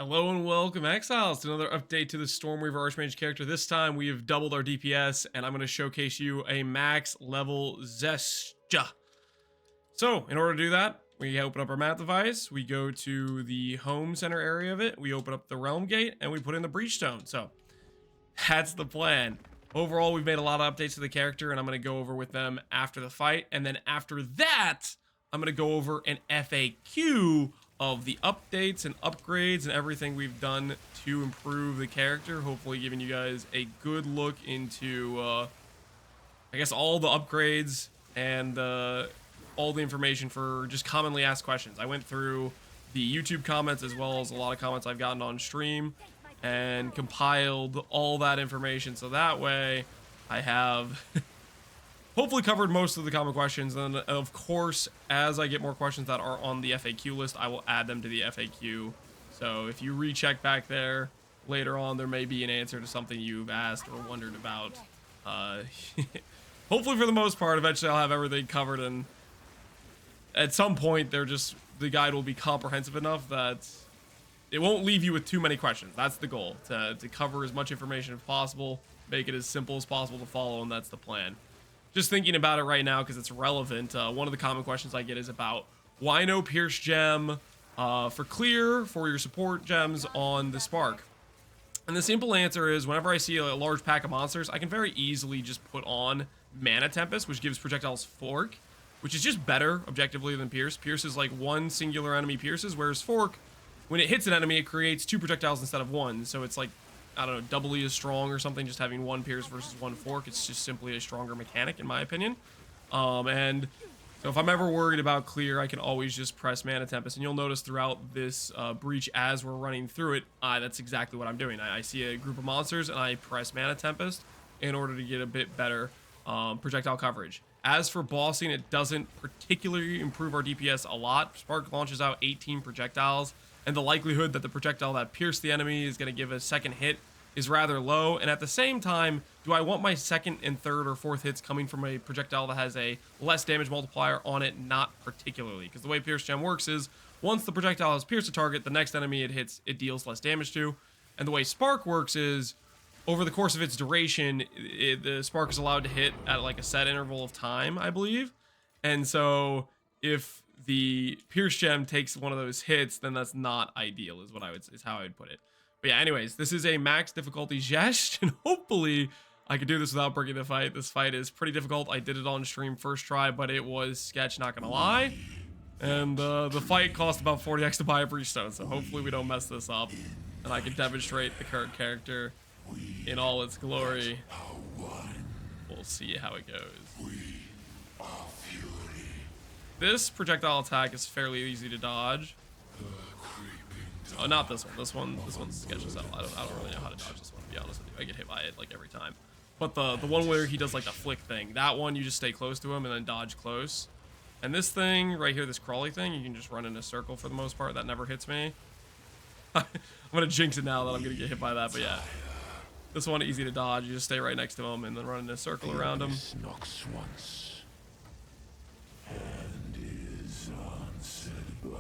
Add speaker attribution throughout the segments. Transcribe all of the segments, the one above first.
Speaker 1: Hello and welcome, Exiles, to another update to the Stormweaver Archmage character. This time we have doubled our DPS, and I'm going to showcase you a max level Xesh. So, in order to do that, we open up our map device, we go to the home center area of it, we open up the realm gate, and we put in the breachstone. So, that's the plan. Overall, we've made a lot of updates to the character, and I'm going to go over with them after the fight. And then after that, I'm going to go over an FAQ of the updates and upgrades and everything we've done to improve the character. Hopefully giving you guys a good look into, I guess, all the upgrades and all the information for just commonly asked questions. I went through the YouTube comments as well as a lot of comments I've gotten on stream and compiled all that information, so that way I have hopefully covered most of the common questions. And of course, as I get more questions that are on the FAQ list, I will add them to the FAQ. So if you recheck back there later on, there may be an answer to something you've asked or wondered about. Hopefully for the most part, eventually I'll have everything covered, and at some point the guide will be comprehensive enough that it won't leave you with too many questions. That's the goal, to cover as much information as possible, make it as simple as possible to follow, and that's the plan. Just thinking about it right now because it's relevant, one of the common questions I get is about why no Pierce Gem for clear for your support gems on the Spark. And the simple answer is, whenever I see a large pack of monsters, I can very easily just put on Mana Tempest, which gives projectiles Fork, which is just better objectively than Pierce. Pierce is like one singular enemy pierces, whereas Fork, when it hits an enemy, it creates 2 projectiles instead of 1. So it's like, I don't know, doubly as strong or something, just having 1 Pierce versus 1 Fork. It's just simply a stronger mechanic, in my opinion. And so if I'm ever worried about clear, I can always just press Mana Tempest. And you'll notice throughout this breach, as we're running through it, that's exactly what I'm doing. I see a group of monsters, and I press Mana Tempest in order to get a bit better projectile coverage. As for bossing, it doesn't particularly improve our DPS a lot. Spark launches out 18 projectiles, and the likelihood that the projectile that pierced the enemy is going to give a second hit is rather low. And at the same time, do I want my second and third or fourth hits coming from a projectile that has a less damage multiplier on it? Not particularly, because the way Pierce Gem works is, once the projectile has pierced a target, the next enemy it hits, it deals less damage to. And the way Spark works is, over the course of its duration, the Spark is allowed to hit at like a set interval of time, I believe. And so if the Pierce Gem takes one of those hits, then that's not ideal, is how I would put it. But yeah, anyways, this is a max difficulty Xesh, and hopefully I could do this without breaking the fight. This fight is pretty difficult. I did it on stream first try, but it was sketch, not gonna lie. And the fight cost about 40x to buy a breachstone, so hopefully we don't mess this up, and I can demonstrate the current character in all its glory. We'll see how it goes. This projectile attack is fairly easy to dodge. Oh, not this one. This one sketches out. I don't really know how to dodge this one, to be honest with you. I get hit by it like every time. But the one where he does like the flick thing, that one you just stay close to him and then dodge close. And this thing right here, this crawly thing, you can just run in a circle for the most part. That never hits me. I'm gonna jinx it now that I'm gonna get hit by that, but yeah. This one easy to dodge. You just stay right next to him and then run in a circle around him.
Speaker 2: Knocks once and is answered by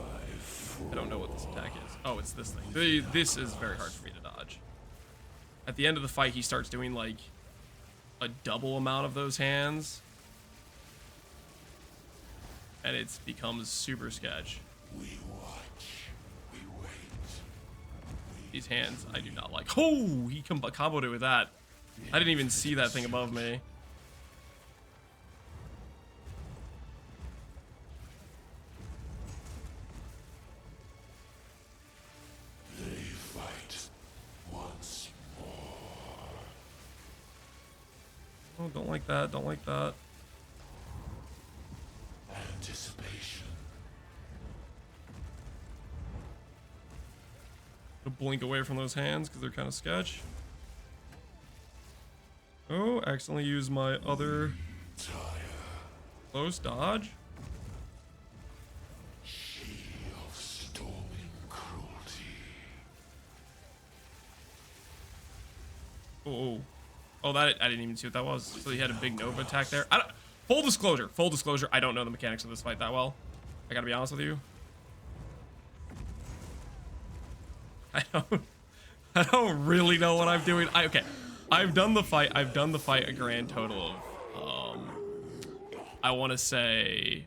Speaker 1: I don't know what this attack is. Oh, it's this thing. This is very hard for me to dodge. At the end of the fight, he starts doing like a double amount of those hands, and it becomes super sketch.
Speaker 2: We watch, we wait.
Speaker 1: These hands, I do not like. Oh, he comboed it with that. I didn't even see that thing above me.
Speaker 2: They fight once more.
Speaker 1: Oh, don't like that. Don't like that.
Speaker 2: Anticipation.
Speaker 1: Blink away from those hands because they're kind of sketch. Oh, accidentally used my other close dodge.
Speaker 2: She of storming cruelty.
Speaker 1: Oh, that I didn't even see what that was. So he had a big Nova attack there. Full disclosure, I don't know the mechanics of this fight that well. I gotta be honest with you. I don't really know what I'm doing. Okay, I've done the fight. I've done the fight a grand total of, I want to say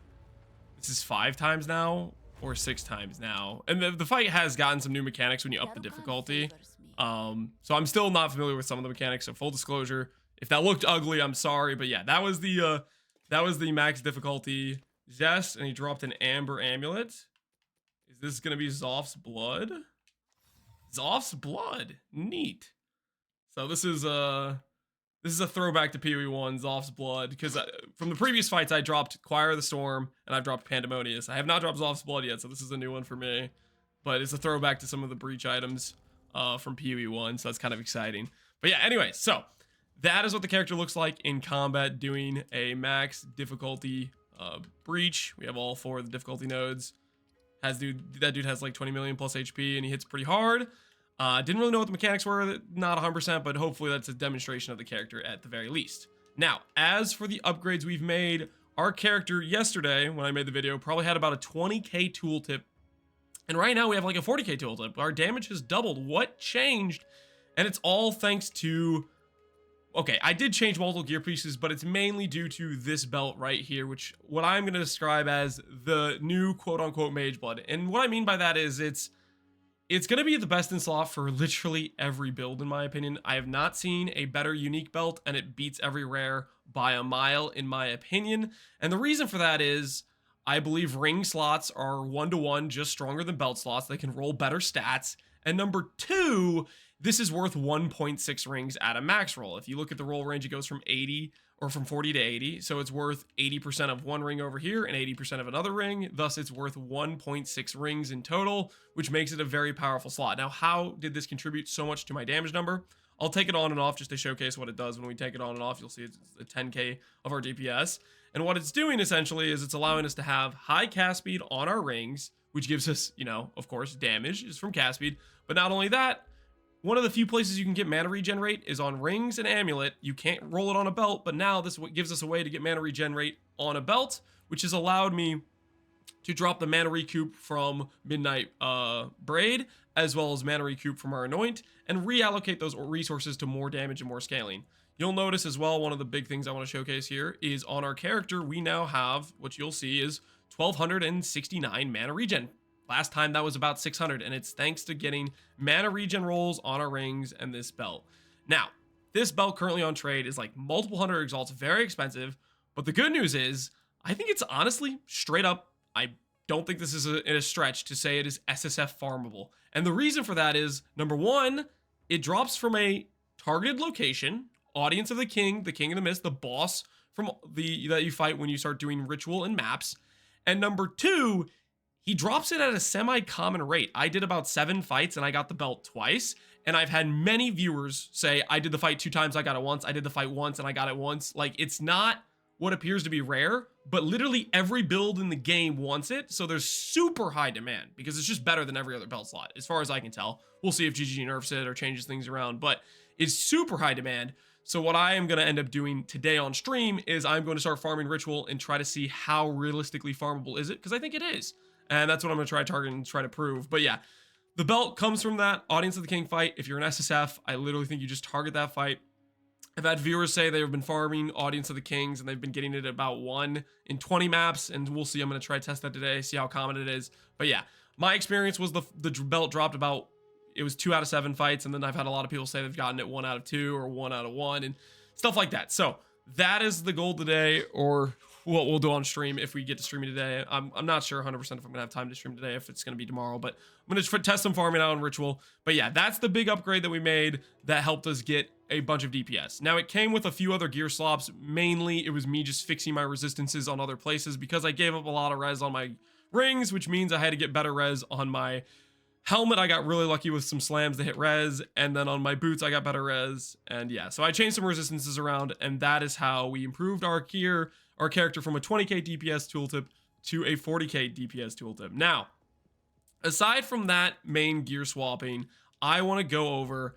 Speaker 1: this is 5 times now or 6 times now. And the fight has gotten some new mechanics when you up the difficulty. So I'm still not familiar with some of the mechanics. So full disclosure, if that looked ugly, I'm sorry. But yeah, that was the max difficulty. Xesh, and he dropped an Amber Amulet. Is this gonna be Zoph's blood? Zoph's blood, neat. So this is a throwback to PoE1, Zoph's blood, because from the previous fights I dropped Choir of the Storm and I've dropped Pandemonius. I have not dropped Zoph's blood yet, so this is a new one for me. But it's a throwback to some of the breach items from PoE1, so that's kind of exciting. But yeah, anyway, so that is what the character looks like in combat doing a max difficulty breach. We have all 4 of the difficulty nodes. That dude has like 20 million plus HP and he hits pretty hard. Didn't really know what the mechanics were, not 100%, but hopefully that's a demonstration of the character at the very least. Now, as for the upgrades we've made, our character yesterday, when I made the video, probably had about a 20k tooltip. And right now we have like a 40k tooltip. Our damage has doubled. What changed? And it's all thanks to... Okay, I did change multiple gear pieces, but it's mainly due to this belt right here, which what I'm going to describe as the new quote-unquote mage blood. And what I mean by that is it's going to be the best in slot for literally every build, in my opinion. I have not seen a better unique belt, and it beats every rare by a mile, in my opinion. And the reason for that is I believe ring slots are 1-to-1 just stronger than belt slots. They can roll better stats. And number 2, this is worth 1.6 rings at a max roll. If you look at the roll range, it goes from 80 or from 40 to 80. So it's worth 80% of one ring over here and 80% of another ring. Thus, it's worth 1.6 rings in total, which makes it a very powerful slot. Now, how did this contribute so much to my damage number? I'll take it on and off just to showcase what it does. When we take it on and off, you'll see it's a 10k of our DPS. And what it's doing essentially is it's allowing us to have high cast speed on our rings, which gives us, you know, of course, damage is from cast speed. But not only that, one of the few places you can get mana regenerate is on rings and amulet. You can't roll it on a belt, but now this gives us a way to get mana regenerate on a belt, which has allowed me to drop the mana recoup from Midnight Braid, as well as mana recoup from our Anoint, and reallocate those resources to more damage and more scaling. You'll notice as well, one of the big things I want to showcase here is on our character, we now have, what you'll see is 1269 mana regen. Last time that was about 600, and it's thanks to getting mana regen rolls on our rings and this belt. Now, this belt currently on trade is like multiple hundred exalts, very expensive, but the good news is, I think it's honestly straight up, I don't think this is a stretch to say it is SSF farmable. And the reason for that is, number 1, it drops from a targeted location, Audience of the King of the Mist, the boss from that you fight when you start doing ritual and maps. And number 2, he drops it at a semi-common rate. I did about 7 fights and I got the belt twice. And I've had many viewers say, I did the fight 2 times, I got it once. I did the fight once and I got it once. Like, it's not what appears to be rare, but literally every build in the game wants it. So there's super high demand because it's just better than every other belt slot, as far as I can tell. We'll see if GG nerfs it or changes things around, but it's super high demand. So what I am going to end up doing today on stream is I'm going to start farming Ritual and try to see how realistically farmable is it, because I think it is. And that's what I'm going to try to target and try to prove. But yeah, the belt comes from that Audience of the King fight. If you're an SSF, I literally think you just target that fight. I've had viewers say they've been farming Audience of the Kings and they've been getting it at about 1 in 20 maps. And we'll see. I'm going to try to test that today, see how common it is. But yeah, my experience was the belt dropped about, it was 2 out of 7 fights. And then I've had a lot of people say they've gotten it 1 out of 2 or 1 out of 1 and stuff like that. So that is the goal today, or what we'll do on stream if we get to streaming today. I'm not sure 100% if I'm gonna have time to stream today, if it's gonna be tomorrow, but I'm gonna test some farming out on Ritual. But yeah, that's the big upgrade that we made that helped us get a bunch of DPS. Now, it came with a few other gear swaps. Mainly, it was me just fixing my resistances on other places because I gave up a lot of res on my rings, which means I had to get better res on my helmet. I got really lucky with some slams to hit res, and then on my boots I got better res. And yeah, so I changed some resistances around, and that is how we improved our gear, our character, from a 20k DPS tooltip to a 40k DPS tooltip. Now, aside from that main gear swapping, I want to go over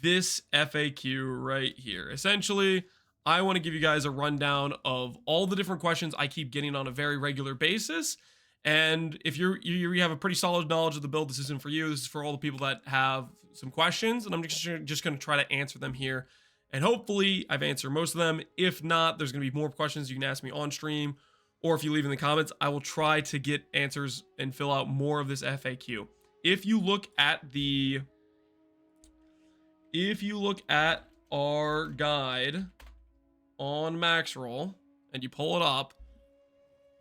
Speaker 1: this FAQ right here. Essentially, I want to give you guys a rundown of all the different questions I keep getting on a very regular basis, And if you have a pretty solid knowledge of the build, this isn't for you. This is for all the people that have some questions, and I'm just going to try to answer them here. And hopefully I've answered most of them. If not, there's going to be more questions you can ask me on stream, or if you leave in the comments, I will try to get answers and fill out more of this FAQ. If you look at our guide on Maxroll and you pull it up,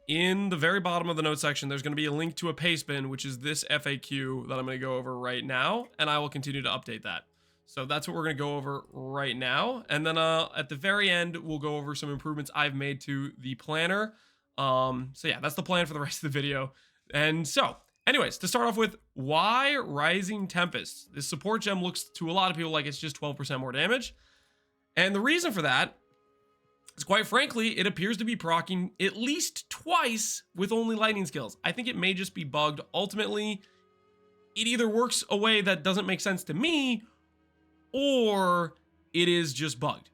Speaker 1: in the very bottom of the notes section, there's going to be a link to a paste bin, which is this FAQ that I'm going to go over right now, and I will continue to update that. So that's what we're going to go over right now. And then at the very end, we'll go over some improvements I've made to the planner. So yeah, that's the plan for the rest of the video. And so, anyways, to start off with, why Rising Tempest? This support gem looks to a lot of people like it's just 12% more damage. And the reason for that is, quite frankly, it appears to be proccing at least twice with only lightning skills. I think it may just be bugged. Ultimately, it either works a way that doesn't make sense to me, or it is just bugged.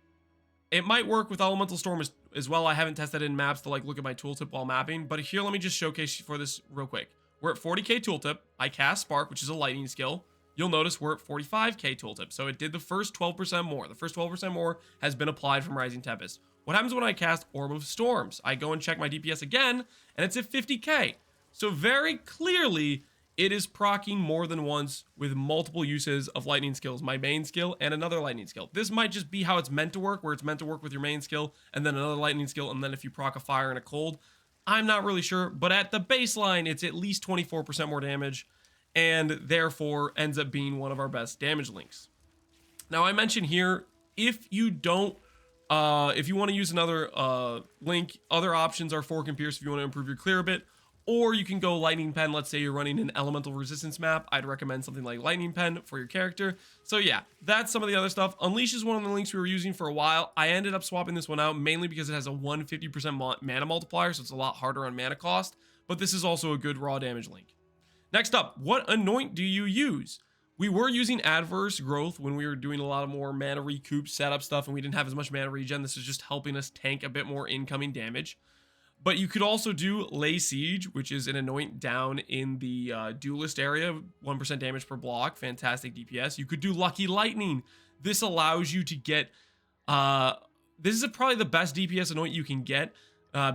Speaker 1: It might work with Elemental Storm as well. I haven't tested it in maps to like look at my tooltip while mapping, but here, let me just showcase for this real quick. We're at 40k tooltip. I cast Spark, which is a lightning skill. You'll notice we're at 45k tooltip. So it did the first 12% more. The first 12% more has been applied from Rising Tempest. What happens when I cast Orb of Storms? I go and check my DPS again, and it's at 50k. So very clearly, it is proccing more than once with multiple uses of lightning skills, my main skill and another lightning skill. This might just be how it's meant to work, where it's meant to work with your main skill and then another lightning skill, and then if you proc a fire and a cold. I'm not really sure, but at the baseline, it's at least 24% more damage, and therefore ends up being one of our best damage links. Now, I mentioned here, if you don't, if you want to use another link, other options are Fork and Pierce if you want to improve your clear a bit, or you can go Lightning Pen. Let's say you're running an elemental resistance map. I'd recommend something like Lightning Pen for your character. So yeah, that's some of the other stuff. Unleash is one of the links we were using for a while. I ended up swapping this one out mainly because it has a 150% mana multiplier, so it's a lot harder on mana cost, but this is also a good raw damage link. Next up, what anoint do you use? We were using Adverse Growth when we were doing a lot of more mana recoup setup stuff, and we didn't have as much mana regen. This is just helping us tank a bit more incoming damage. But you could also do Lay Siege, which is an anoint down in the duelist area, 1% damage per block, fantastic DPS. You could do Lucky Lightning. This allows you to get, this is probably the best DPS anoint you can get,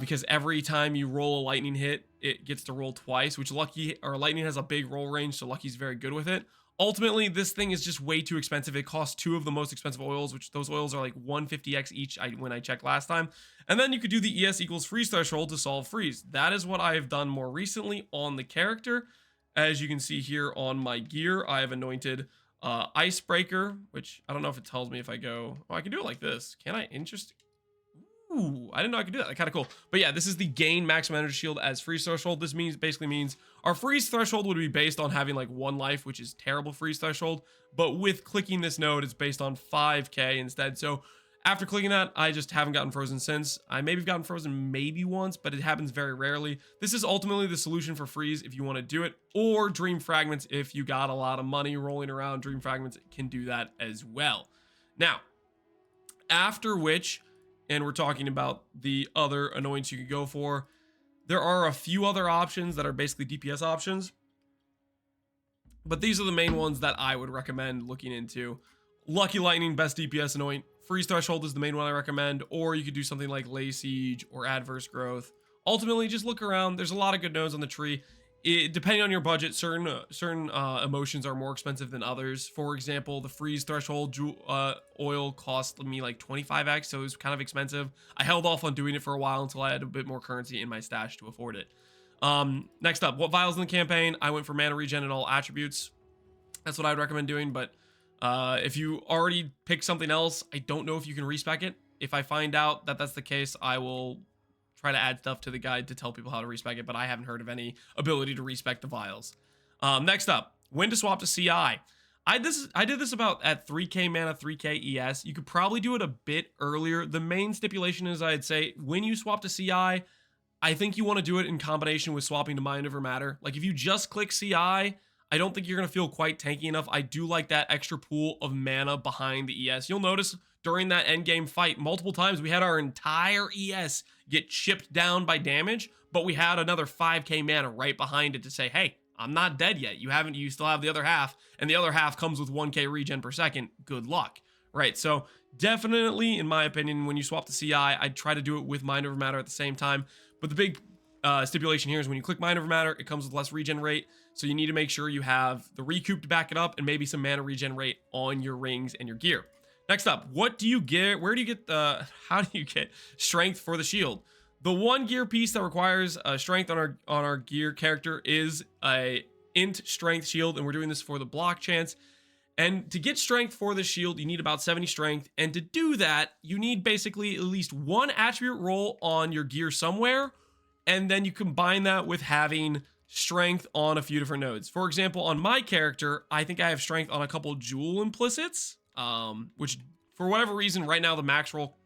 Speaker 1: because every time you roll a lightning hit, it gets to roll twice, which Lightning has a big roll range, so Lucky's very good with it. Ultimately, this thing is just way too expensive. It costs 2 of the most expensive oils, which those oils are like 150x each when I checked last time. And then you could do the ES equals freeze threshold to solve freeze. That is what I have done more recently on the character. As you can see here on my gear, I have anointed Icebreaker, which I don't know if it tells me if I go... Oh, I can do it like this. Can I? Interesting. Ooh, I didn't know I could do that. Kind of cool. But yeah, this is the gain maximum energy shield as freeze threshold. This basically means our freeze threshold would be based on having like 1 life, which is terrible freeze threshold. But with clicking this node, it's based on 5k instead. So after clicking that, I just haven't gotten frozen since. I maybe have gotten frozen maybe once, but it happens very rarely. This is ultimately the solution for freeze if you want to do it, or Dream Fragments if you got a lot of money rolling around. Dream Fragments can do that as well. Now, after which... and we're talking about the other anoints you could go for. There are a few other options that are basically DPS options, but these are the main ones that I would recommend looking into. Lucky Lightning, best DPS anoint. Freeze Threshold is the main one I recommend, or you could do something like Lay Siege or Adverse Growth. Ultimately, just look around. There's a lot of good nodes on the tree. Depending on your budget, certain emotions are more expensive than others. For example, the freeze threshold oil cost me like 25x, so it was kind of expensive. I held off on doing it for a while until I had a bit more currency in my stash to afford it. Next up, what vials in the campaign? I went for mana regen and all attributes. That's what I'd recommend doing, but if you already picked something else, I don't know if you can respec it. If I find out that that's the case, I will try to add stuff to the guide to tell people how to respec it, but I haven't heard of any ability to respec the vials. Next up, when to swap to CI. I did this about at 3k mana, 3k ES. You could probably do it a bit earlier. The main stipulation is, I'd say, when you swap to CI, I think you want to do it in combination with swapping to Mind Over Matter. Like, if you just click CI, I don't think you're going to feel quite tanky enough. I do like that extra pool of mana behind the ES. You'll notice during that endgame fight, multiple times we had our entire ES get chipped down by damage, but we had another 5k mana right behind it to say, hey, I'm not dead yet. You still have the other half, and the other half comes with 1k regen per second. Good luck, right? So definitely, in my opinion, when you swap to CI, I'd try to do it with Mind Over Matter at the same time. But the big stipulation here is when you click Mind Over Matter, it comes with less regen rate. So you need to make sure you have the recoup to back it up and maybe some mana regen rate on your rings and your gear. Next up, what do you get? Where do you get how do you get strength for the shield? The one gear piece that requires strength on our gear character is a int strength shield, and we're doing this for the block chance. And to get strength for the shield, you need about 70 strength. And to do that, you need basically at least one attribute roll on your gear somewhere. And then you combine that with having strength on a few different nodes. For example, on my character, I think I have strength on a couple jewel implicits, which for whatever reason, right now the max roll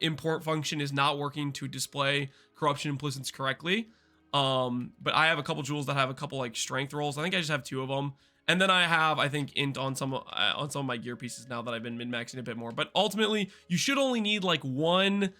Speaker 1: import function is not working to display corruption implicits correctly. But I have a couple jewels that have a couple like strength rolls. I think I just have 2 of them. And then I have, I think, int on some of my gear pieces now that I've been min-maxing a bit more. But ultimately, you should only need like one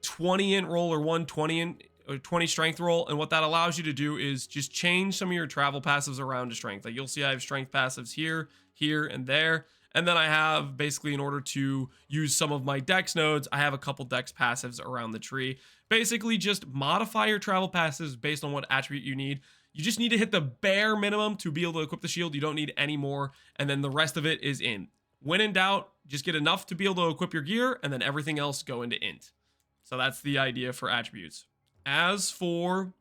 Speaker 1: 20 int roll or one 20 int or 20 strength roll. And what that allows you to do is just change some of your travel passives around to strength. Like you'll see I have strength passives here, here, and there. And then I have basically, in order to use some of my dex nodes, I have a couple dex passives around the tree. Basically just modify your travel passives based on what attribute you need. You just need to hit the bare minimum to be able to equip the shield. You don't need any more. And then the rest of it is int. When in doubt, just get enough to be able to equip your gear, and then everything else go into int. So that's the idea for attributes. As for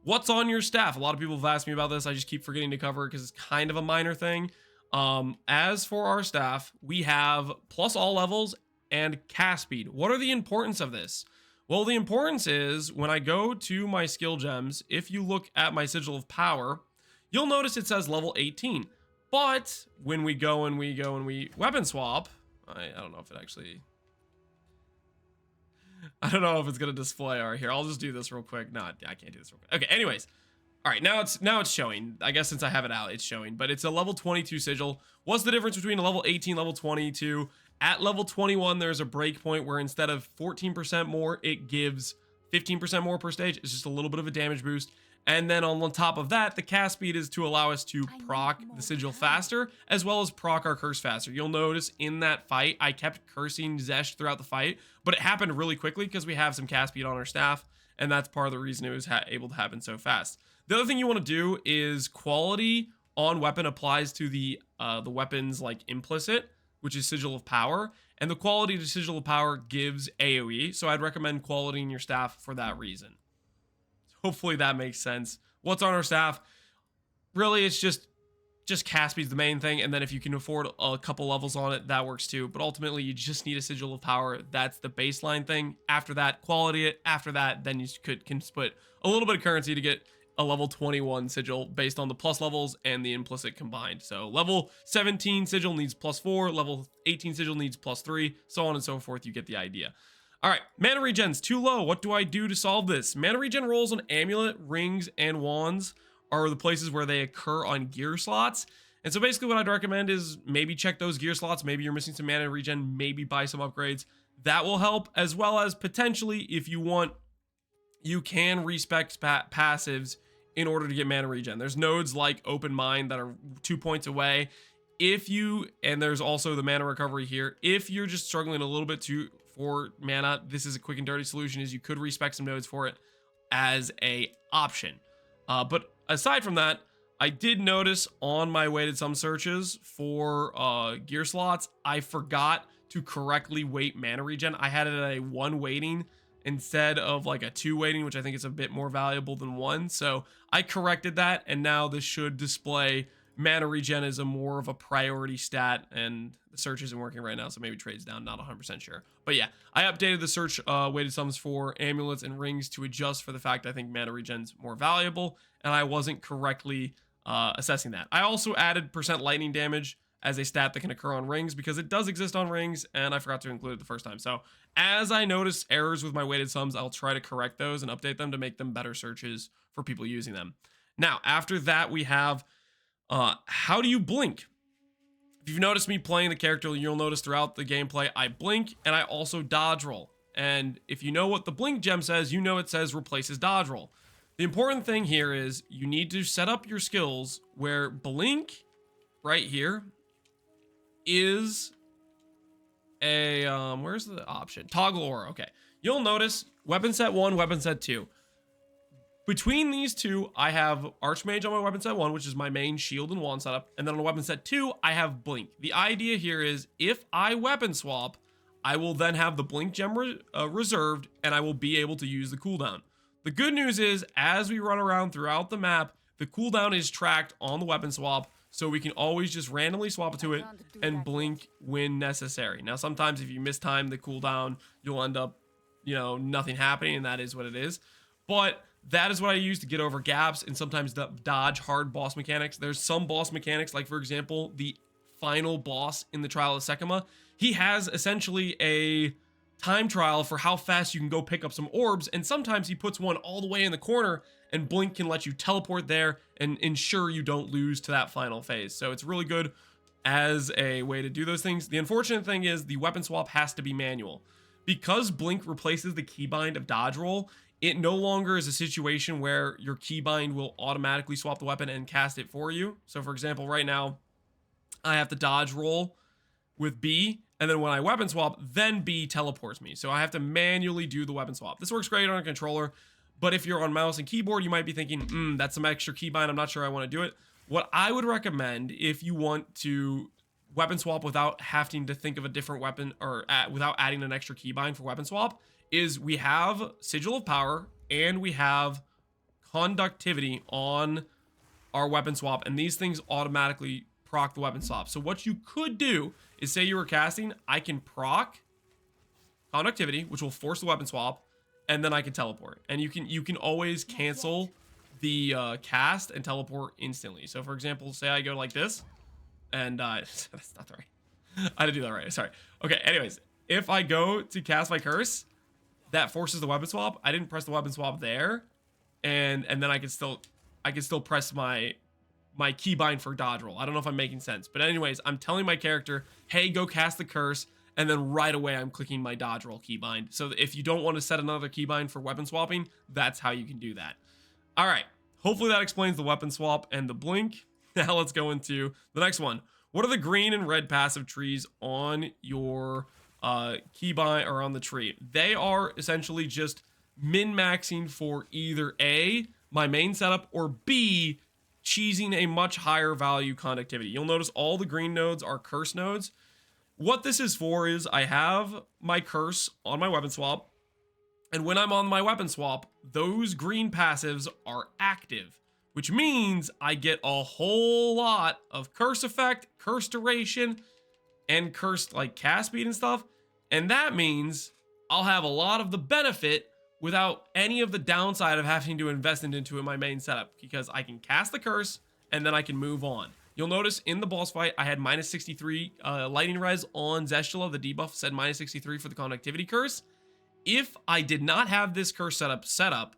Speaker 1: what's on your staff, a lot of people have asked me about this. I just keep forgetting to cover it because it's kind of a minor thing. As for our staff, we have plus all levels and cast speed. What are the importance of this? Well, the importance is when I go to my skill gems, if you look at my sigil of power, you'll notice it says level 18. But when we go and we weapon swap, I don't know if it actually, I don't know if it's going to display our here. I'll just do this real quick. No, I can't do this real quick. Okay, anyways. All right, now it's showing. I guess since I have it out, it's showing. But it's a level 22 sigil. What's the difference between a level 18, level 22? At level 21, there's a breakpoint where instead of 14% more, it gives 15% more per stage. It's just a little bit of a damage boost. And then on top of that, the cast speed is to allow us to proc the sigil faster, as well as proc our curse faster. You'll notice in that fight, I kept cursing Xesh throughout the fight, but it happened really quickly because we have some cast speed on our staff, and that's part of the reason it was able to happen so fast. The other thing you want to do is quality on weapon applies to the weapon's like implicit, which is Sigil of Power, and the quality to Sigil of Power gives AoE, so I'd recommend quality in your staff for that reason. Hopefully that makes sense. What's on our staff? Really, it's just cast speed's the main thing, and then if you can afford a couple levels on it, that works too. But ultimately, you just need a Sigil of Power. That's the baseline thing. After that, quality it. After that, then you can split a little bit of currency to get a level 21 sigil based on the plus levels and the implicit combined. So level 17 sigil needs +4, level 18 sigil needs +3, so on and so forth. You get the idea. All right, mana regen's too low. What do I do to solve this? Mana regen rolls on amulet, rings, and wands are the places where they occur on gear slots. And so basically what I'd recommend is maybe check those gear slots. Maybe you're missing some mana regen, maybe buy some upgrades. That will help, as well as potentially, if you want, you can respec passives in order to get mana regen. There's nodes like Open Mind that are 2 points away. And there's also the mana recovery here. If you're just struggling a little bit for mana, this is a quick and dirty solution, is you could respec some nodes for it as a option. But aside from that, I did notice on my weighted sum searches for gear slots, I forgot to correctly weight mana regen. I had it at a 1 weighting instead of like a 2 weighting, which I think is a bit more valuable than 1. So I corrected that, and now this should display mana regen as a more of a priority stat, and the search isn't working right now, so maybe trade's down, not 100% sure. But yeah, I updated the search weighted sums for amulets and rings to adjust for the fact I think mana regen's more valuable, and I wasn't correctly assessing that. I also added % lightning damage as a stat that can occur on rings because it does exist on rings, and I forgot to include it the first time. So as I notice errors with my weighted sums, I'll try to correct those and update them to make them better searches for people using them. Now, after that, we have how do you blink? If you've noticed me playing the character, you'll notice throughout the gameplay, I blink and I also dodge roll. And if you know what the blink gem says, you know it says replaces dodge roll. The important thing here is you need to set up your skills where blink right here is a, where's the option? Toggle aura, okay. You'll notice weapon set 1, weapon set 2. Between these two, I have Archmage on my weapon set 1, which is my main shield and wand setup. And then on weapon set 2, I have blink. The idea here is if I weapon swap, I will then have the blink gem reserved, and I will be able to use the cooldown. The good news is, as we run around throughout the map, the cooldown is tracked on the weapon swap, so we can always just randomly swap it to it and blink when necessary. Now, sometimes if you mistime the cooldown, you'll end up, you know, nothing happening, and that is what it is. But that is what I use to get over gaps and sometimes dodge hard boss mechanics. There's some boss mechanics, like for example, the final boss in the Trial of Sekima. He has essentially a time trial for how fast you can go pick up some orbs, and sometimes he puts one all the way in the corner, and blink can let you teleport there and ensure you don't lose to that final phase. So it's really good as a way to do those things. The unfortunate thing is the weapon swap has to be manual. Because blink replaces the keybind of dodge roll, it no longer is a situation where your keybind will automatically swap the weapon and cast it for you. So for example, right now, I have to dodge roll with B, and then when I weapon swap, then B teleports me. So I have to manually do the weapon swap. This works great on a controller, but if you're on mouse and keyboard, you might be thinking, that's some extra keybind, I'm not sure I want to do it. What I would recommend if you want to weapon swap without having to think of a different weapon, or without adding an extra keybind for weapon swap, is we have Sigil of Power and we have Conductivity on our weapon swap, and these things automatically proc the weapon swap. So what you could do is, say you were casting, I can proc Conductivity, which will force the weapon swap, and then I can teleport. And you can always cancel the cast and teleport instantly. So for example, say I go like this, and that's not the right. I didn't do that right. Sorry. Okay. Anyways, if I go to cast my curse, that forces the weapon swap. I didn't press the weapon swap there, and then I can still press my keybind for dodge roll. I don't know if I'm making sense, but anyways, I'm telling my character, hey, go cast the curse, and then right away I'm clicking my dodge roll keybind. So if you don't want to set another keybind for weapon swapping, that's how you can do that. All right. Hopefully that explains the weapon swap and the blink. Now let's go into the next one. What are the green and red passive trees on your keybind or on the tree? They are essentially just min-maxing for either A, my main setup, or B, cheesing a much higher value conductivity. You'll notice all the green nodes are curse nodes. What this is for is I have my curse on my weapon swap, and when I'm on my weapon swap, those green passives are active, which means I get a whole lot of curse effect, curse duration, and cursed like cast speed and stuff. And that means I'll have a lot of the benefit without any of the downside of having to invest into my main setup, because I can cast the curse and then I can move on. You'll notice in the boss fight, I had minus 63 lightning res on Xesh. The debuff said minus 63 for the conductivity curse. If I did not have this curse setup,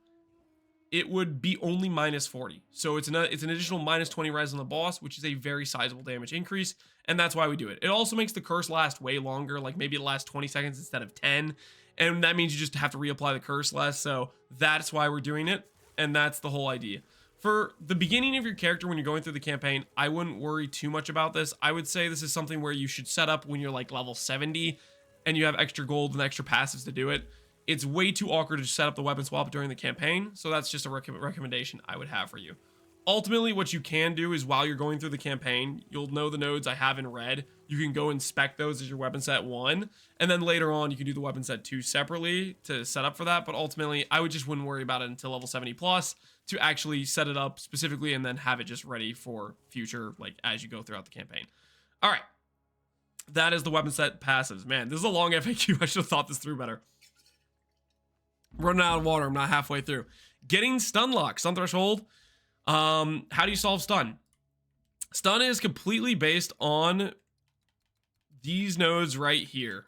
Speaker 1: it would be only minus 40. So it's an additional minus 20 res on the boss, which is a very sizable damage increase, and that's why we do it. It also makes the curse last way longer, like maybe it lasts 20 seconds instead of 10, and that means you just have to reapply the curse less, so that's why we're doing it, and that's the whole idea. For the beginning of your character when you're going through the campaign, I wouldn't worry too much about this. I would say this is something where you should set up when you're like level 70 and you have extra gold and extra passives to do it. It's way too awkward to set up the weapon swap during the campaign, so that's just a recommendation I would have for you. Ultimately, what you can do is while you're going through the campaign, you'll know the nodes I have in red. You can go inspect those as your weapon set 1, and then later on you can do the weapon set 2 separately to set up for that, but ultimately I wouldn't worry about it until level 70 plus to actually set it up specifically and then have it just ready for future, like as you go throughout the campaign. All right, that is the weapon set passives. Man, this is a long FAQ. I should have thought this through better. Running out of water. I'm not halfway through. Getting stun lock, stun threshold. How do you solve stun? Stun is completely based on these nodes right here.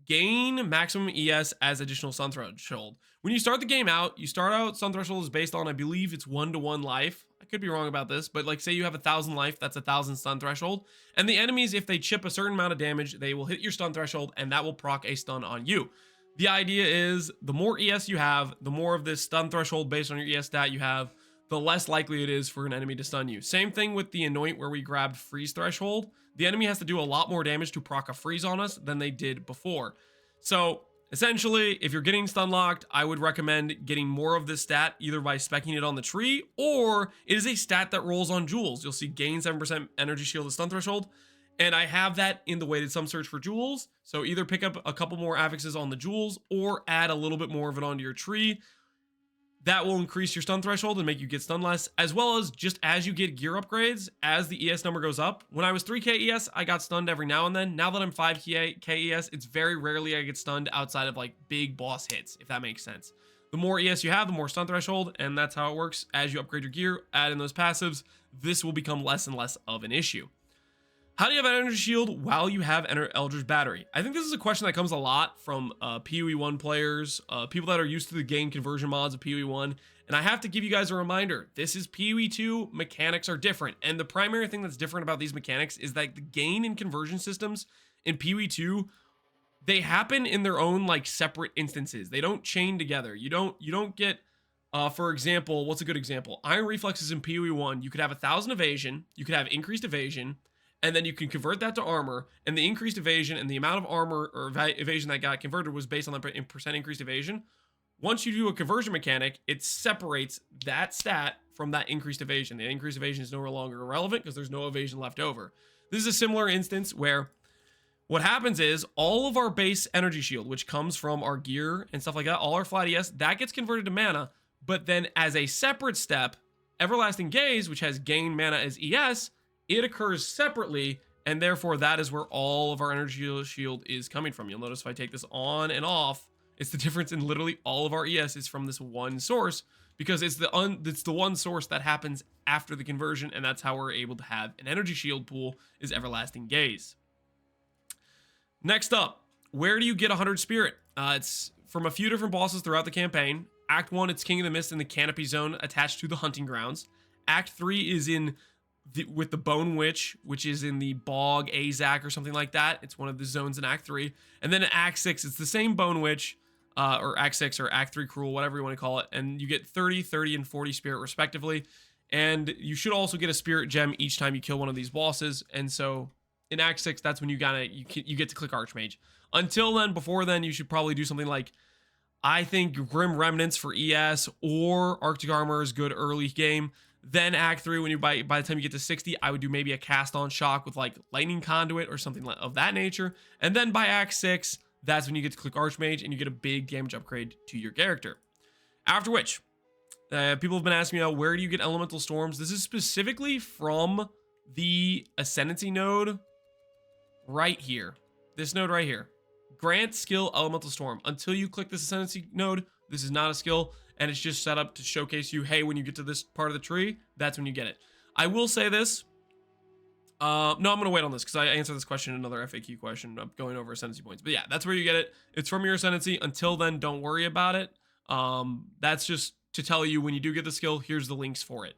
Speaker 1: Gain maximum ES as additional stun threshold. When you start the game out, stun threshold is based on, I believe it's 1-to-1 life. I could be wrong about this, but like say you have 1,000 life, that's 1,000 stun threshold. And the enemies, if they chip a certain amount of damage, they will hit your stun threshold and that will proc a stun on you. The idea is the more ES you have, the more of this stun threshold based on your ES stat you have, the less likely it is for an enemy to stun you. Same thing with the Anoint where we grabbed freeze threshold. The enemy has to do a lot more damage to proc a freeze on us than they did before. So essentially, if you're getting stun locked, I would recommend getting more of this stat either by speccing it on the tree, or it is a stat that rolls on jewels. You'll see gain 7% energy shield at stun threshold. And I have that in the weighted sum search for jewels. So either pick up a couple more affixes on the jewels or add a little bit more of it onto your tree. That will increase your stun threshold and make you get stunned less, as well as just as you get gear upgrades, as the ES number goes up. When I was 3k ES, I got stunned every now and then. Now that I'm 5k ES, it's very rarely I get stunned outside of like big boss hits, if that makes sense. The more ES you have, the more stun threshold, and that's how it works. As you upgrade your gear, add in those passives, this will become less and less of an issue. How do you have an energy shield while you have Eldritch Battery? I think this is a question that comes a lot from PoE 1 players, people that are used to the gain conversion mods of PoE 1. And I have to give you guys a reminder, this is PoE 2, mechanics are different. And the primary thing that's different about these mechanics is that the gain and conversion systems in PoE 2, they happen in their own like separate instances. They don't chain together. You don't get, for example, what's a good example? Iron Reflexes in PoE 1, you could have 1,000 evasion, you could have increased evasion, and then you can convert that to armor, and the increased evasion and the amount of armor or evasion that got converted was based on the percent increased evasion. Once you do a conversion mechanic, it separates that stat from that increased evasion. The increased evasion is no longer irrelevant because there's no evasion left over. This is a similar instance where what happens is all of our base energy shield, which comes from our gear and stuff like that, all our flat ES, that gets converted to mana, but then as a separate step, Everlasting Gaze, which has gain mana as ES, it occurs separately, and therefore that is where all of our energy shield is coming from. You'll notice if I take this on and off, it's the difference in literally all of our ES is from this one source, because it's the one source that happens after the conversion, and that's how we're able to have an energy shield pool is Everlasting Gaze. Next up, where do you get 100 Spirit? It's from a few different bosses throughout the campaign. Act 1, it's King of the Mist in the Canopy Zone attached to the Hunting Grounds. Act 3 is in with the Bone Witch, which is in the Bog Azak or something like that. It's one of the zones in Act 3. And then in Act 6, it's the same Bone Witch, or Act 6 or Act 3 Cruel, whatever you want to call it. And you get 30, 30, and 40 Spirit respectively. And you should also get a Spirit Gem each time you kill one of these bosses. And so in Act 6, that's when you get to click Archmage. Until then, before then, you should probably do something like, I think Grim Remnants for ES or Arctic Armor is good early game. Then Act 3, when you by the time you get to 60, I would do maybe a cast on shock with like Lightning Conduit or something of that nature. And then by Act 6, that's when you get to click Archmage and you get a big damage upgrade to your character. After which, people have been asking me, where do you get Elemental Storms? This is specifically from the Ascendancy node right here. This node right here. Grant skill Elemental Storm. Until you click this Ascendancy node, this is not a skill. And it's just set up to showcase you, hey, when you get to this part of the tree, that's when you get it. I will say this. No, I'm going to wait on this because I answered this question in another FAQ question. I'm going over Ascendancy points. But yeah, that's where you get it. It's from your Ascendancy. Until then, don't worry about it. That's just to tell you when you do get the skill, here's the links for it.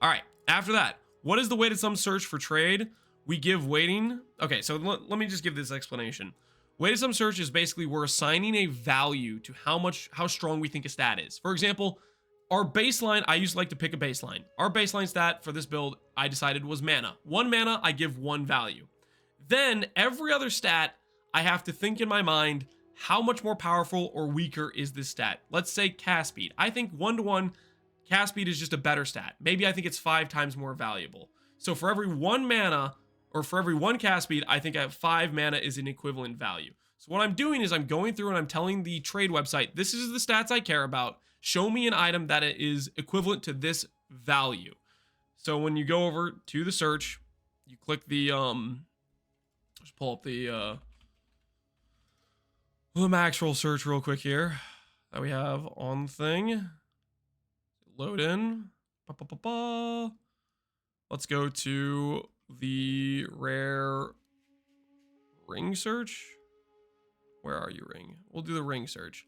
Speaker 1: All right, after that, what is the weighted sum search for trade? We give weighting. Okay, so let me just give this explanation. Weighted sum search is basically we're assigning a value to how strong we think a stat is. For example, our baseline, I used to like to pick a baseline. Our baseline stat for this build, I decided was mana. 1 mana, I give 1 value. Then every other stat, I have to think in my mind, how much more powerful or weaker is this stat? Let's say cast speed. I think 1-to-1 cast speed is just a better stat. Maybe I think it's 5 times more valuable. So for every 1 mana, or for every 1 cast speed, I think at 5 mana is an equivalent value. So what I'm doing is I'm going through and I'm telling the trade website, this is the stats I care about. Show me an item that is equivalent to this value. So when you go over to the search, you click the, just pull up the max roll search real quick here that we have on the thing. Load in. Let's go to the rare ring search. Where are you, ring? We'll do the ring search.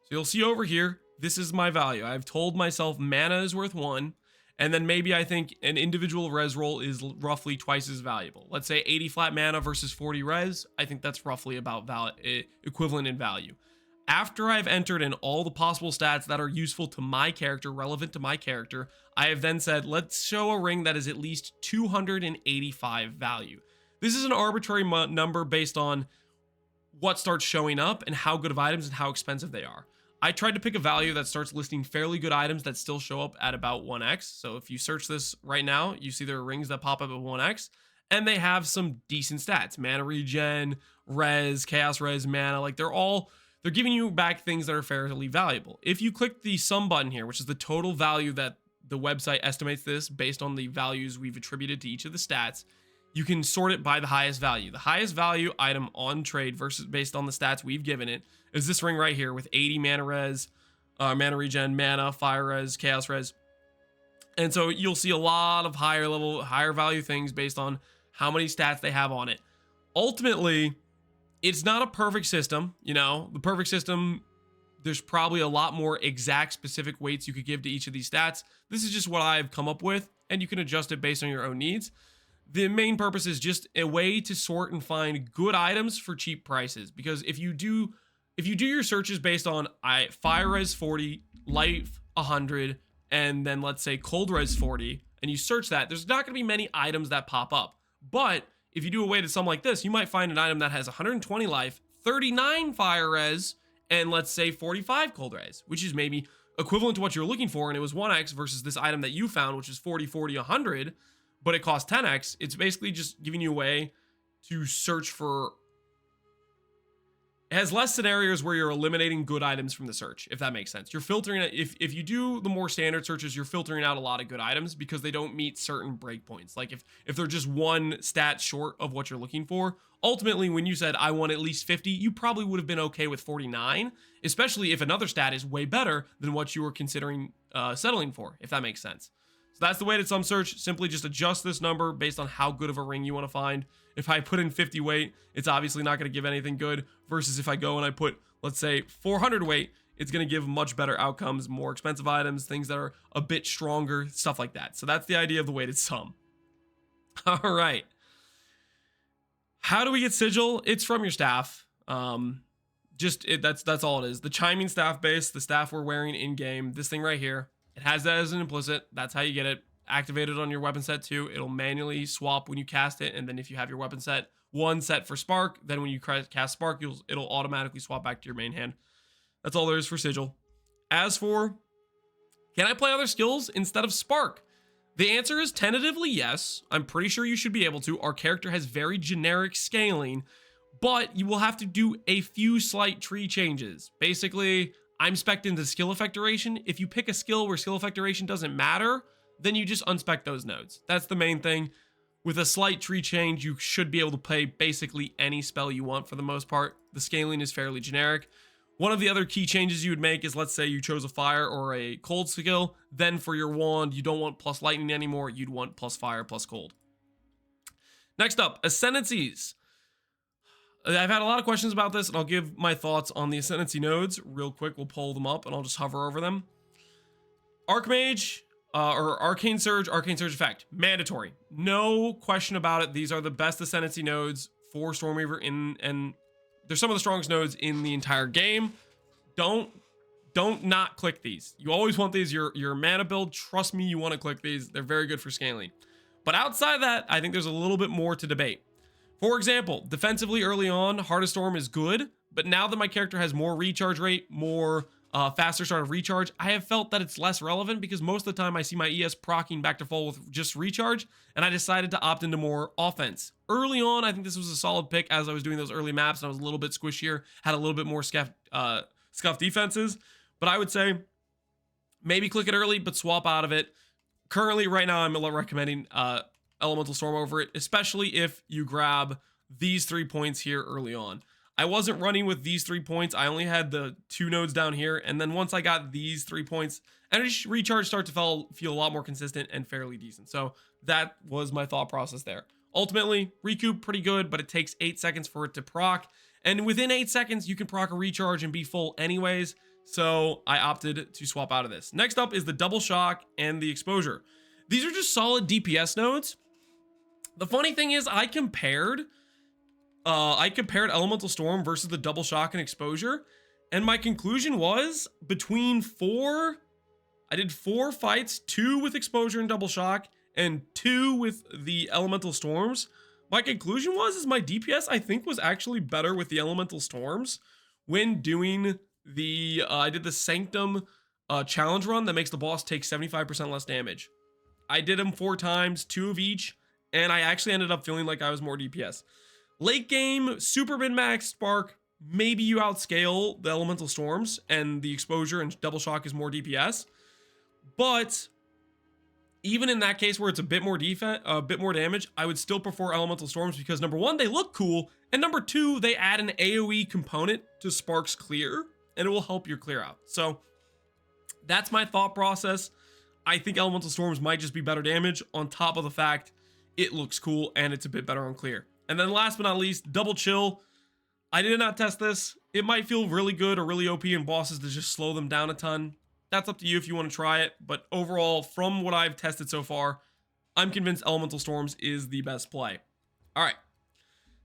Speaker 1: So you'll see over here, this is my value. I've told myself mana is worth 1, and then maybe I think an individual res roll is roughly twice as valuable. Let's say 80 flat mana versus 40 res. I think that's roughly about equivalent in value. After I've entered in all the possible stats that are useful to my character, relevant to my character, I have then said, let's show a ring that is at least 285 value. This is an arbitrary number based on what starts showing up and how good of items and how expensive they are. I tried to pick a value that starts listing fairly good items that still show up at about 1x. So if you search this right now, you see there are rings that pop up at 1x, and they have some decent stats. Mana regen, res, chaos res, mana, like they're giving you back things that are fairly valuable. If you click the sum button here, which is the total value that the website estimates this based on the values we've attributed to each of the stats, you can sort it by the highest value. The highest value item on trade versus based on the stats we've given it is this ring right here with 80 mana res, mana regen, mana, fire res, chaos res. And so you'll see a lot of higher value things based on how many stats they have on it. Ultimately, it's not a perfect system. You know, the perfect system, there's probably a lot more exact specific weights you could give to each of these stats. This is just what I've come up with, and you can adjust it based on your own needs. The main purpose is just a way to sort and find good items for cheap prices. Because if you do your searches based on fire res 40, life 100, and then let's say cold res 40, and you search that, there's not going to be many items that pop up. But if you do a weighted sum like this, you might find an item that has 120 life, 39 fire res, and let's say 45 cold res, which is maybe equivalent to what you're looking for, and it was 1x versus this item that you found, which is 40, 40, 100, but it costs 10x. It's basically just giving you a way to search for... It has less scenarios where you're eliminating good items from the search, if that makes sense. You're filtering it. If you do the more standard searches, you're filtering out a lot of good items because they don't meet certain breakpoints. Like if they're just one stat short of what you're looking for, ultimately when you said I want at least 50, you probably would have been okay with 49, especially if another stat is way better than what you were considering settling for, if that makes sense. So that's the weighted sum search. Simply just adjust this number based on how good of a ring you want to find. If I put in 50 weight, it's obviously not going to give anything good, versus if I go and I put, let's say, 400 weight, it's going to give much better outcomes, more expensive items, things that are a bit stronger, stuff like that. So that's the idea of the weighted sum. All right. How do we get sigil? It's from your staff. That's all it is. The chiming staff base, the staff we're wearing in game, this thing right here. It has that as an implicit. That's how you get it. Activate it on your weapon set 2. It'll manually swap when you cast it. And then if you have your weapon set 1 set for Spark, then when you cast Spark, it'll automatically swap back to your main hand. That's all there is for Sigil. As for, can I play other skills instead of Spark? The answer is tentatively yes. I'm pretty sure you should be able to. Our character has very generic scaling, but you will have to do a few slight tree changes. Basically, I'm spec'd into skill effect duration. If you pick a skill where skill effect duration doesn't matter, then you just unspec those nodes. That's the main thing. With a slight tree change, you should be able to play basically any spell you want for the most part. The scaling is fairly generic. One of the other key changes you would make is, let's say you chose a fire or a cold skill, then for your wand, you don't want plus lightning anymore, you'd want plus fire, plus cold. Next up, ascendancies. I've had a lot of questions about this, and I'll give my thoughts on the ascendancy nodes real quick. We'll pull them up, and I'll just hover over them. Archmage, or Arcane Surge Effect, mandatory. No question about it. These are the best ascendancy nodes for Stormweaver, and they're some of the strongest nodes in the entire game. Don't not click these. You always want these. Your mana build, trust me, you want to click these. They're very good for scaling. But outside of that, I think there's a little bit more to debate. For example, defensively early on, Heart of Storm is good, but now that my character has more recharge rate, more faster start of recharge, I have felt that it's less relevant because most of the time I see my ES proccing back to full with just recharge, and I decided to opt into more offense. Early on, I think this was a solid pick as I was doing those early maps, and I was a little bit squishier, had a little bit more scuff defenses, but I would say maybe click it early, but swap out of it. Currently, right now, I'm recommending Elemental Storm over it, especially if you grab these 3 points here early on. I wasn't running with these 3 points. I only had the 2 nodes down here, and then once I got these 3 points, energy recharge started to feel a lot more consistent and fairly decent. So that was my thought process there. Ultimately, recoup pretty good, but it takes 8 seconds for it to proc, and within 8 seconds, you can proc a recharge and be full anyways, so I opted to swap out of this. Next up is the Double Shock and the Exposure. These are just solid DPS nodes. The funny thing is, I compared Elemental Storm versus the Double Shock and Exposure, And my conclusion was I did 4 fights, 2 with exposure and double shock, and 2 with the elemental storms. My conclusion is my DPS, I think, was actually better with the elemental storms when doing the, I did the Sanctum challenge run that makes the boss take 75% less damage. I did them 4 times, 2 of each, and I actually ended up feeling like I was more DPS. Late game, super min-max Spark, maybe you outscale the elemental storms and the exposure and double shock is more DPS. But even in that case where it's a bit more defense, a bit more damage, I would still prefer elemental storms because number 1, they look cool, and number 2, they add an AoE component to Spark's clear, and it will help your clear out. So that's my thought process. I think elemental storms might just be better damage on top of the fact it looks cool and it's a bit better on clear. And then last but not least, double chill. I did not test this. It might feel really good or really OP in bosses to just slow them down a ton. That's up to you if you want to try it. But overall, from what I've tested so far, I'm convinced elemental storms is the best play. All right.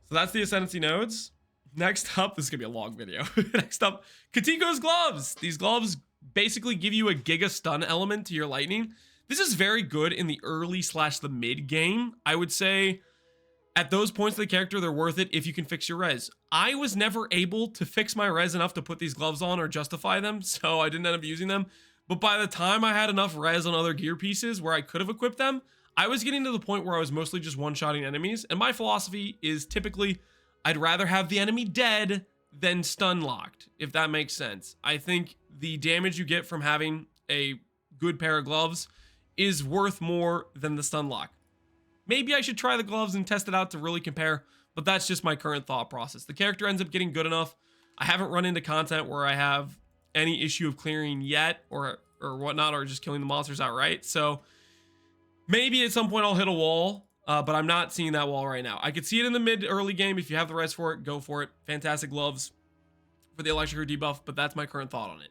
Speaker 1: So that's the Ascendancy nodes. Next up, this is going to be a long video. Next up, Katiko's gloves. These gloves basically give you a giga stun element to your lightning. This is very good in the early / the mid game. I would say at those points of the character, they're worth it if you can fix your res. I was never able to fix my res enough to put these gloves on or justify them, so I didn't end up using them. But by the time I had enough res on other gear pieces where I could have equipped them, I was getting to the point where I was mostly just one-shotting enemies. And my philosophy is typically, I'd rather have the enemy dead than stun locked, if that makes sense. I think the damage you get from having a good pair of gloves is worth more than the stun lock. Maybe I should try the gloves and test it out to really compare, but that's just my current thought process. The character ends up getting good enough. I haven't run into content where I have any issue of clearing yet or whatnot, or just killing the monsters outright. So maybe at some point I'll hit a wall, but I'm not seeing that wall right now. I could see it in the mid-early game. If you have the res for it, go for it. Fantastic gloves for the electric debuff, but that's my current thought on it.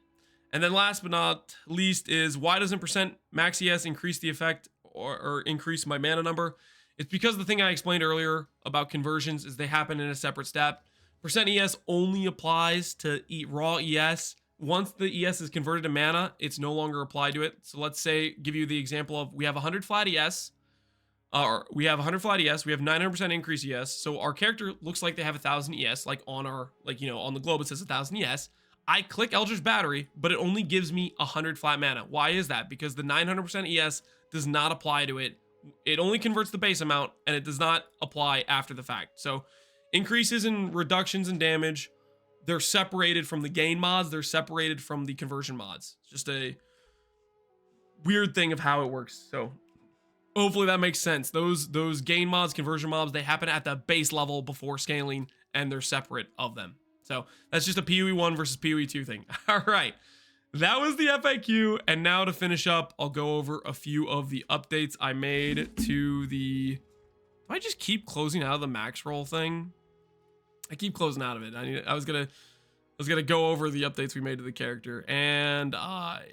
Speaker 1: And then last but not least is, why doesn't percent max ES increase the effect or increase my mana number? It's because the thing I explained earlier about conversions is they happen in a separate step. Percent ES only applies to raw ES. Once the ES is converted to mana, it's no longer applied to it. So let's say, give you the example of, we have 100 flat ES, or we have 100 flat ES, we have 900% increase ES. So our character looks like they have 1000 ES, like on our, on the globe it says 1000 ES. I click Eldritch Battery, but it only gives me 100 flat mana. Why is that? Because the 900% ES does not apply to it. It only converts the base amount, and it does not apply after the fact. So increases and reductions in damage, they're separated from the gain mods. They're separated from the conversion mods. It's just a weird thing of how it works. So hopefully that makes sense. Those gain mods, conversion mobs, they happen at the base level before scaling, and they're separate of them. So that's just a PoE 1 versus PoE 2 thing. All right. That was the FAQ, and now to finish up, I'll go over a few of the updates I made to the... Do I just keep closing out of the max roll thing? I keep closing out of it. I was gonna go over the updates we made to the character, and okay,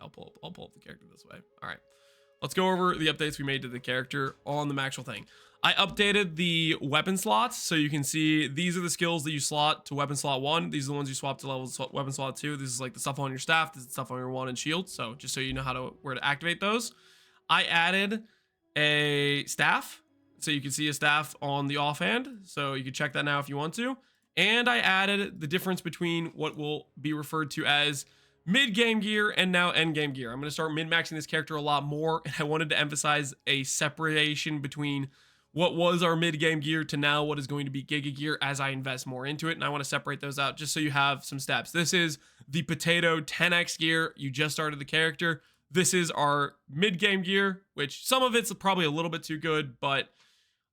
Speaker 1: I'll pull up the character this way. All right, let's go over the updates we made to the character on the max roll thing. I updated the weapon slots, so you can see these are the skills that you slot to weapon slot 1. These are the ones you swap to weapon slot 2. This is like the stuff on your staff. This is the stuff on your wand and shield. So just so you know where to activate those. I added a staff, so you can see a staff on the offhand. So you can check that now if you want to. And I added the difference between what will be referred to as mid-game gear and now end-game gear. I'm going to start min-maxing this character a lot more, and I wanted to emphasize a separation between what was our mid-game gear to now what is going to be Giga gear as I invest more into it. And I want to separate those out just so you have some steps. This is the potato 10x gear. You just started the character. This is our mid-game gear, which some of it's probably a little bit too good, but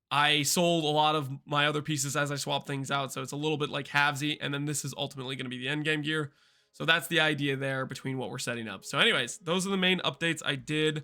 Speaker 1: I sold a lot of my other pieces as I swap things out. So it's a little bit like halvesy. And then this is ultimately going to be the end game gear. So that's the idea there between what we're setting up. So anyways, those are the main updates I did.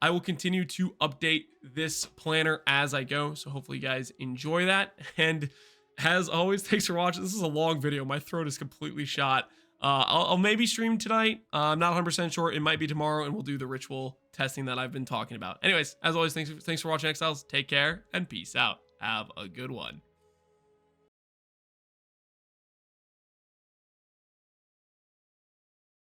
Speaker 1: I will continue to update this planner as I go, so hopefully you guys enjoy that. And as always, thanks for watching. This is a long video. My throat is completely shot. I'll maybe stream tonight. I'm not 100% sure. It might be tomorrow, and we'll do the ritual testing that I've been talking about. Anyways, as always, thanks for watching, Exiles. Take care, and peace out. Have a good one.